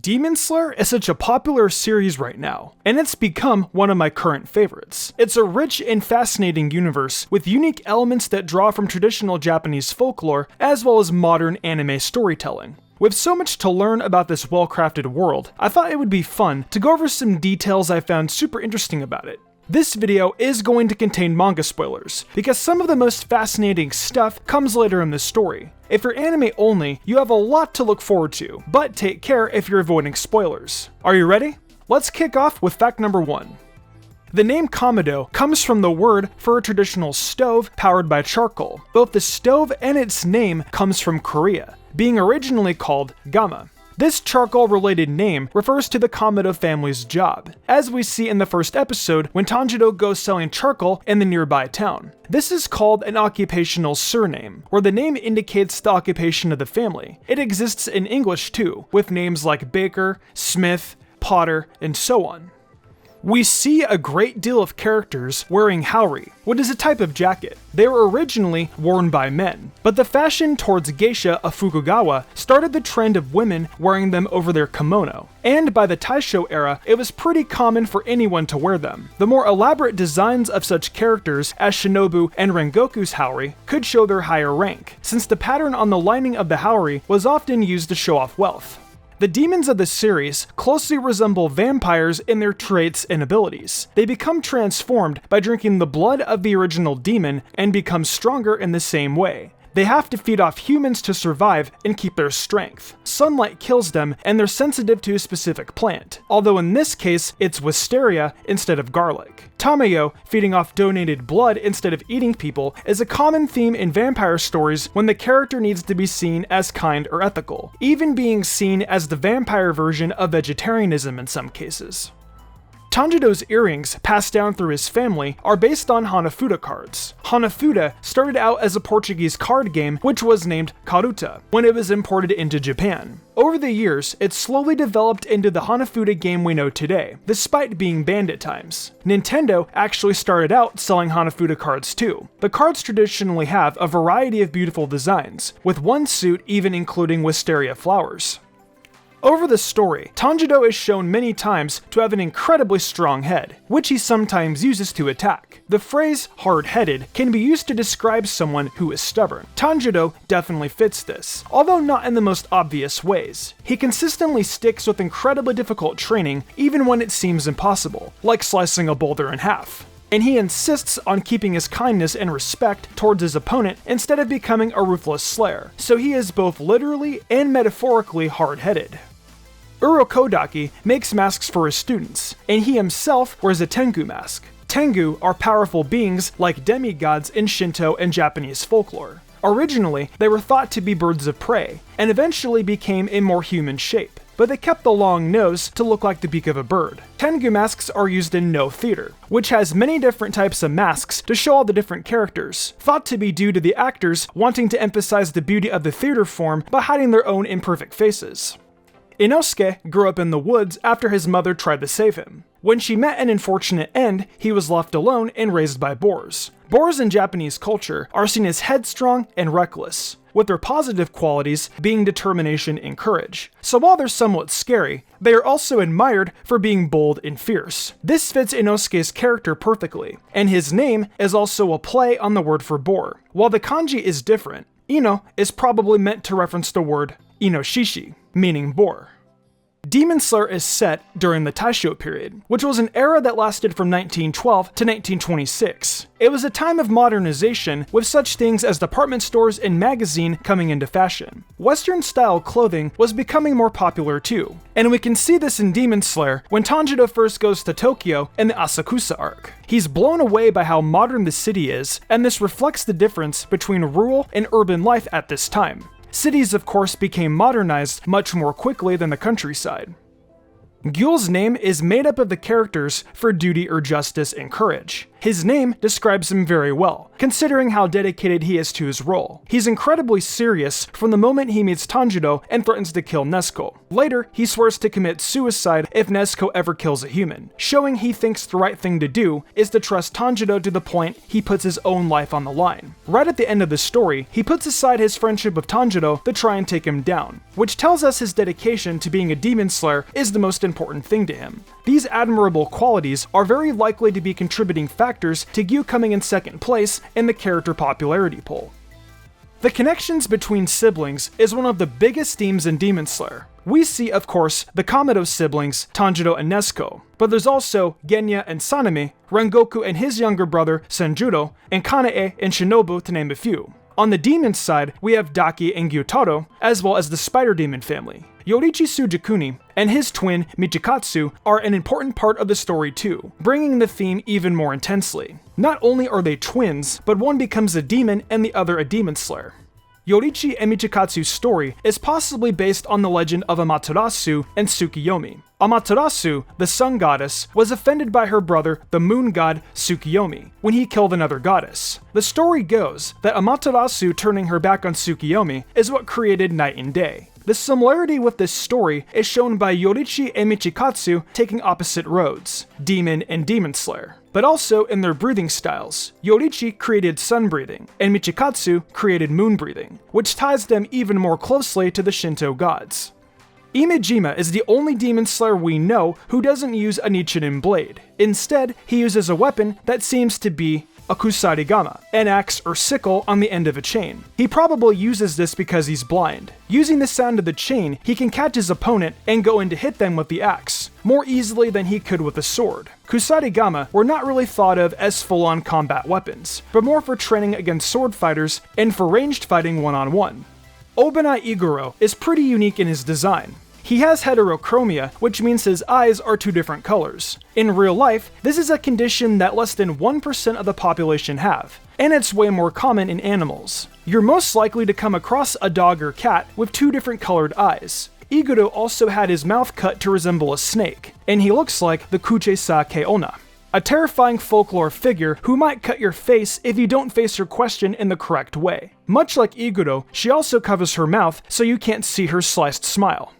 Demon Slayer is such a popular series right now, and it's become one of my current favorites. It's a rich and fascinating universe with unique elements that draw from traditional Japanese folklore as well as modern anime storytelling. With so much to learn about this well-crafted world, I thought it would be fun to go over some details I found super interesting about it. This video is going to contain manga spoilers, because some of the most fascinating stuff comes later in the story. If you're anime only, you have a lot to look forward to, but take care if you're avoiding spoilers. Are you ready? Let's kick off with fact number 1. The name Kamado comes from the word for a traditional stove powered by charcoal. Both the stove and its name comes from Korea, being originally called Gama. This charcoal-related name refers to the Kamado family's job, as we see in the first episode when Tanjiro goes selling charcoal in the nearby town. This is called an occupational surname, where the name indicates the occupation of the family. It exists in English too, with names like baker, smith, potter, and so on. We see a great deal of characters wearing haori, which is a type of jacket. They were originally worn by men, but the fashion towards geisha of Fukugawa started the trend of women wearing them over their kimono, and by the Taisho era, it was pretty common for anyone to wear them. The more elaborate designs of such characters as Shinobu and Rengoku's haori could show their higher rank, since the pattern on the lining of the haori was often used to show off wealth. The demons of the series closely resemble vampires in their traits and abilities. They become transformed by drinking the blood of the original demon and become stronger in the same way. They have to feed off humans to survive and keep their strength. Sunlight kills them and they're sensitive to a specific plant, although in this case it's wisteria instead of garlic. Tamayo, feeding off donated blood instead of eating people, is a common theme in vampire stories when the character needs to be seen as kind or ethical, even being seen as the vampire version of vegetarianism in some cases. Tanjiro's earrings, passed down through his family, are based on Hanafuda cards. Hanafuda started out as a Portuguese card game which was named Karuta when it was imported into Japan. Over the years, it slowly developed into the Hanafuda game we know today, despite being banned at times. Nintendo actually started out selling Hanafuda cards too. The cards traditionally have a variety of beautiful designs, with one suit even including wisteria flowers. Over the story, Tanjiro is shown many times to have an incredibly strong head, which he sometimes uses to attack. The phrase hard-headed can be used to describe someone who is stubborn. Tanjiro definitely fits this, although not in the most obvious ways. He consistently sticks with incredibly difficult training even when it seems impossible, like slicing a boulder in half. And he insists on keeping his kindness and respect towards his opponent instead of becoming a ruthless slayer, so he is both literally and metaphorically hard-headed. Urokodaki makes masks for his students, and he himself wears a Tengu mask. Tengu are powerful beings like demigods in Shinto and Japanese folklore. Originally, they were thought to be birds of prey, and eventually became a more human shape, but they kept the long nose to look like the beak of a bird. Tengu masks are used in No theater, which has many different types of masks to show all the different characters, thought to be due to the actors wanting to emphasize the beauty of the theater form by hiding their own imperfect faces. Inosuke grew up in the woods after his mother tried to save him. When she met an unfortunate end, he was left alone and raised by boars. Boars in Japanese culture are seen as headstrong and reckless, with their positive qualities being determination and courage. So while they're somewhat scary, they are also admired for being bold and fierce. This fits Inosuke's character perfectly, and his name is also a play on the word for boar. While the kanji is different, Ino is probably meant to reference the word Inoshishi, meaning boar. Demon Slayer is set during the Taisho period, which was an era that lasted from 1912 to 1926. It was a time of modernization, with such things as department stores and magazine coming into fashion. Western-style clothing was becoming more popular too, and we can see this in Demon Slayer when Tanjiro first goes to Tokyo in the Asakusa arc. He's blown away by how modern the city is, and this reflects the difference between rural and urban life at this time. Cities, of course, became modernized much more quickly than the countryside. Gyul's name is made up of the characters for duty or justice and courage. His name describes him very well, considering how dedicated he is to his role. He's incredibly serious from the moment he meets Tanjiro and threatens to kill Nezuko. Later, he swears to commit suicide if Nezuko ever kills a human, showing he thinks the right thing to do is to trust Tanjiro to the point he puts his own life on the line. Right at the end of the story, he puts aside his friendship with Tanjiro to try and take him down, which tells us his dedication to being a demon slayer is the most important thing to him. These admirable qualities are very likely to be contributing factors to Gyu coming in second place in the character popularity poll. The connections between siblings is one of the biggest themes in Demon Slayer. We see, of course, the Kamado siblings, Tanjiro and Nezuko, but there's also Genya and Sanemi, Rengoku and his younger brother, Senjuro, and Kanae and Shinobu, to name a few. On the demon side, we have Daki and Gyutaro, as well as the Spider Demon family. Yorichi Sujikuni and his twin, Michikatsu, are an important part of the story too, bringing the theme even more intensely. Not only are they twins, but one becomes a demon and the other a demon slayer. Yorichi and Michikatsu's story is possibly based on the legend of Amaterasu and Tsukiyomi. Amaterasu, the sun goddess, was offended by her brother, the moon god Tsukiyomi, when he killed another goddess. The story goes that Amaterasu turning her back on Tsukiyomi is what created night and day. The similarity with this story is shown by Yorichi and Michikatsu taking opposite roads, demon and demon slayer, but also in their breathing styles. Yorichi created sun breathing, and Michikatsu created moon breathing, which ties them even more closely to the Shinto gods. Imejima is the only demon slayer we know who doesn't use a Nichiren blade. Instead, he uses a weapon that seems to be a kusarigama, an axe or sickle on the end of a chain. He probably uses this because he's blind. Using the sound of the chain, he can catch his opponent and go in to hit them with the axe, more easily than he could with a sword. Kusarigama were not really thought of as full-on combat weapons, but more for training against sword fighters and for ranged fighting one-on-one. Obanai Iguro is pretty unique in his design. He has heterochromia, which means his eyes are two different colors. In real life, this is a condition that less than 1% of the population have, and it's way more common in animals. You're most likely to come across a dog or cat with two different colored eyes. Iguro also had his mouth cut to resemble a snake, and he looks like the Kuchesa Keona, a terrifying folklore figure who might cut your face if you don't face her question in the correct way. Much like Iguro, she also covers her mouth so you can't see her sliced smile.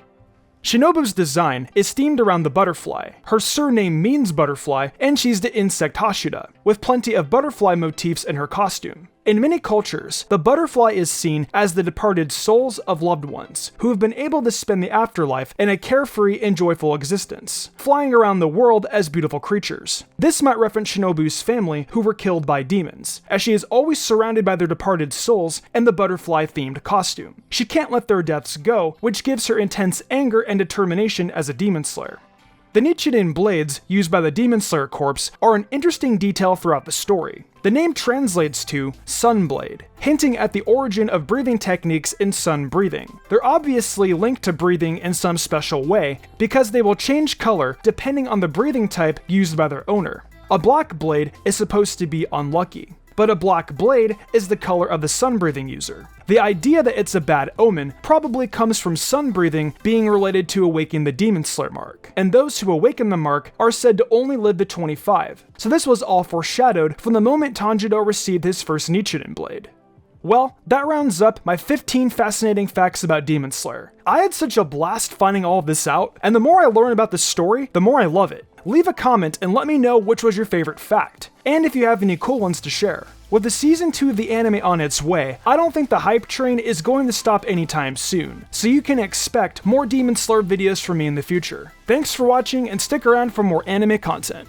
Shinobu's design is themed around the butterfly. Her surname means butterfly, and she's the insect Hashira, with plenty of butterfly motifs in her costume. In many cultures, the butterfly is seen as the departed souls of loved ones who have been able to spend the afterlife in a carefree and joyful existence, flying around the world as beautiful creatures. This might reference Shinobu's family who were killed by demons, as she is always surrounded by their departed souls in the butterfly-themed costume. She can't let their deaths go, which gives her intense anger and determination as a demon slayer. The Nichiren blades used by the Demon Slayer Corps are an interesting detail throughout the story. The name translates to sun blade, hinting at the origin of breathing techniques in sun breathing. They're obviously linked to breathing in some special way because they will change color depending on the breathing type used by their owner. A black blade is supposed to be unlucky, but a black blade is the color of the sun-breathing user. The idea that it's a bad omen probably comes from sun-breathing being related to awakening the Demon Slayer mark, and those who awaken the mark are said to only live to 25, so this was all foreshadowed from the moment Tanjiro received his first Nichiren blade. Well, that rounds up my 15 fascinating facts about Demon Slayer. I had such a blast finding all of this out, and the more I learn about the story, the more I love it. Leave a comment and let me know which was your favorite fact, and if you have any cool ones to share. With the season 2 of the anime on its way, I don't think the hype train is going to stop anytime soon, so you can expect more Demon Slayer videos from me in the future. Thanks for watching and stick around for more anime content.